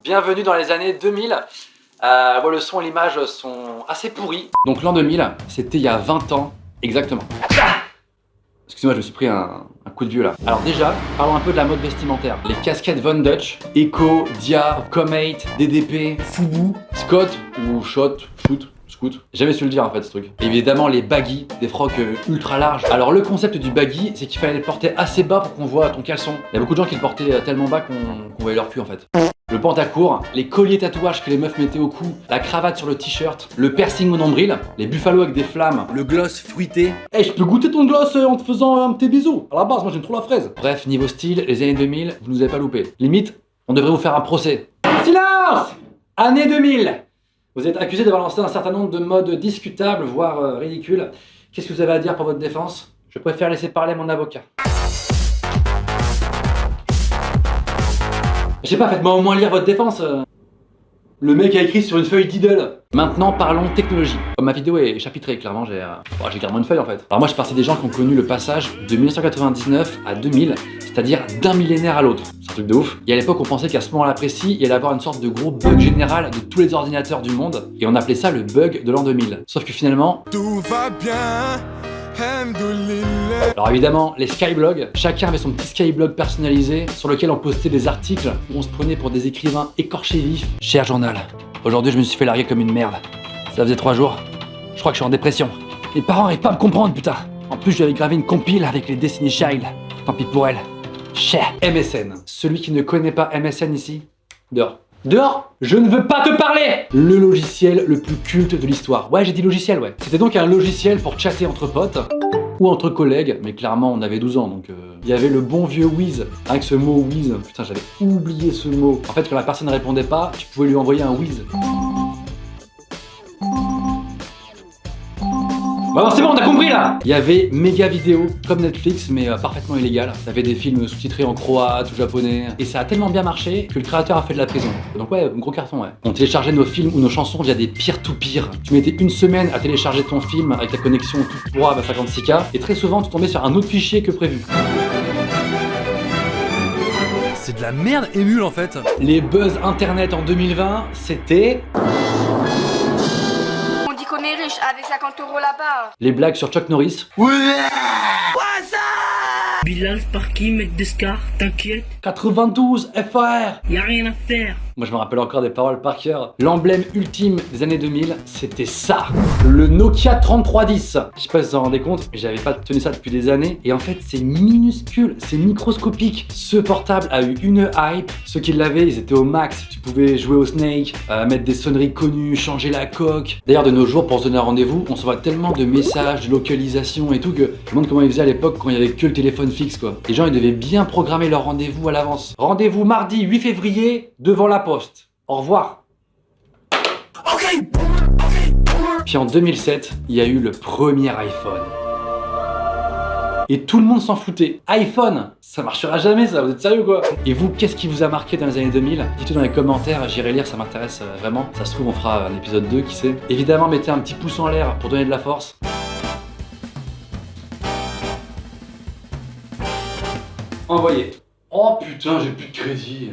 Bienvenue dans les années 2000. Bon, le son et l'image sont assez pourris. Donc l'an 2000, c'était il y a 20 ans exactement. Excusez-moi, je me suis pris un coup de vieux là. Alors déjà, parlons un peu de la mode vestimentaire. Les casquettes Von Dutch, Echo, Dia, Comate, DDP, Fubu, Scott ou Shot, Shoot, Scoot. J'ai jamais su le dire en fait ce truc. Évidemment les baggy, des frocs ultra larges. Alors le concept du baggy, c'est qu'il fallait le porter assez bas pour qu'on voit ton caleçon. Il y a beaucoup de gens qui le portaient tellement bas qu'on voyait leur cul en fait. Le pantacourt, les colliers tatouages que les meufs mettaient au cou, la cravate sur le t-shirt, le piercing au nombril, les buffalos avec des flammes, le gloss fruité. Eh, je peux goûter ton gloss en te faisant un petit bisou. À la base, moi j'aime trop la fraise. Bref, niveau style, les années 2000, vous nous avez pas loupé. Limite, on devrait vous faire un procès. Silence! Année 2000! Vous êtes accusé d'avoir lancé un certain nombre de modes discutables, voire ridicules. Qu'est-ce que vous avez à dire pour votre défense? Je préfère laisser parler mon avocat. Je sais pas, faites-moi au moins lire votre défense. Le mec a écrit sur une feuille Diddle. Maintenant, parlons technologie. Comme ma vidéo est chapitrée, clairement, j'ai carrément une feuille en fait. Alors moi, je suis partie des gens qui ont connu le passage de 1999 à 2000, c'est-à-dire d'un millénaire à l'autre. C'est un truc de ouf. Et à l'époque, on pensait qu'à ce moment-là précis, il allait avoir une sorte de gros bug général de tous les ordinateurs du monde, et on appelait ça le bug de l'an 2000. Sauf que finalement... Tout va bien. Alors évidemment, les skyblogs, chacun avait son petit skyblog personnalisé sur lequel on postait des articles où on se prenait pour des écrivains écorchés vifs. Cher journal, aujourd'hui je me suis fait larguer comme une merde. Ça faisait 3 jours, je crois que je suis en dépression. Mes parents arrivent pas à me comprendre, putain. En plus, je lui avais gravé une compile avec les Destiny Child. Tant pis pour elle. Cher. MSN. Celui qui ne connaît pas MSN ici, dehors. Dehors! Je ne veux pas te parler! Le logiciel le plus culte de l'histoire. Ouais, j'ai dit logiciel, ouais. C'était donc un logiciel pour chatter entre potes ou entre collègues, mais clairement on avait 12 ans donc il y avait le bon vieux whiz. Avec ce mot whiz, putain j'avais oublié ce mot. En fait quand la personne ne répondait pas, tu pouvais lui envoyer un whiz. Bon alors c'est bon, on a compris là. Il y avait méga vidéo comme Netflix mais parfaitement illégal. Ça avait des films sous-titrés en croate ou japonais et ça a tellement bien marché que le créateur a fait de la prison. Donc ouais, gros carton ouais. On téléchargeait nos films ou nos chansons via des peer-to-peer. Tu mettais une semaine à télécharger ton film avec ta connexion toute pourrave à 56K et très souvent tu tombais sur un autre fichier que prévu. C'est de la merde émule en fait. Les buzz internet en 2020, c'était... qu'on est riche avec 50 € là-bas. Les blagues sur Chuck Norris. Ouais. Bilal, Sparky, mec de Scar, t'inquiète. 92 FR. Y'a rien à faire. Moi je me rappelle encore des paroles par cœur. L'emblème ultime des années 2000, c'était ça. Le Nokia 3310. Je sais pas si vous en rendez compte, mais j'avais pas tenu ça depuis des années. Et en fait c'est minuscule, c'est microscopique. Ce portable a eu une hype. Ceux qui l'avaient, ils étaient au max. Tu pouvais jouer au Snake, mettre des sonneries connues, changer la coque. D'ailleurs de nos jours, pour se donner un rendez-vous, on se voit tellement de messages, de localisation et tout que je me demande comment ils faisaient à l'époque quand il y avait que le téléphone fixe quoi. Les gens ils devaient bien programmer leur rendez-vous à l'avance. Rendez-vous mardi 8 février devant la poste. Au revoir. Puis en 2007, il y a eu le premier iPhone. Et tout le monde s'en foutait. iPhone, ça marchera jamais ça, vous êtes sérieux quoi? Et vous, qu'est-ce qui vous a marqué dans les années 2000? Dites-le dans les commentaires, j'irai lire, ça m'intéresse vraiment. Ça se trouve on fera un épisode 2, qui sait. Évidemment, mettez un petit pouce en l'air pour donner de la force. Envoyez. Oh putain, j'ai plus de crédit.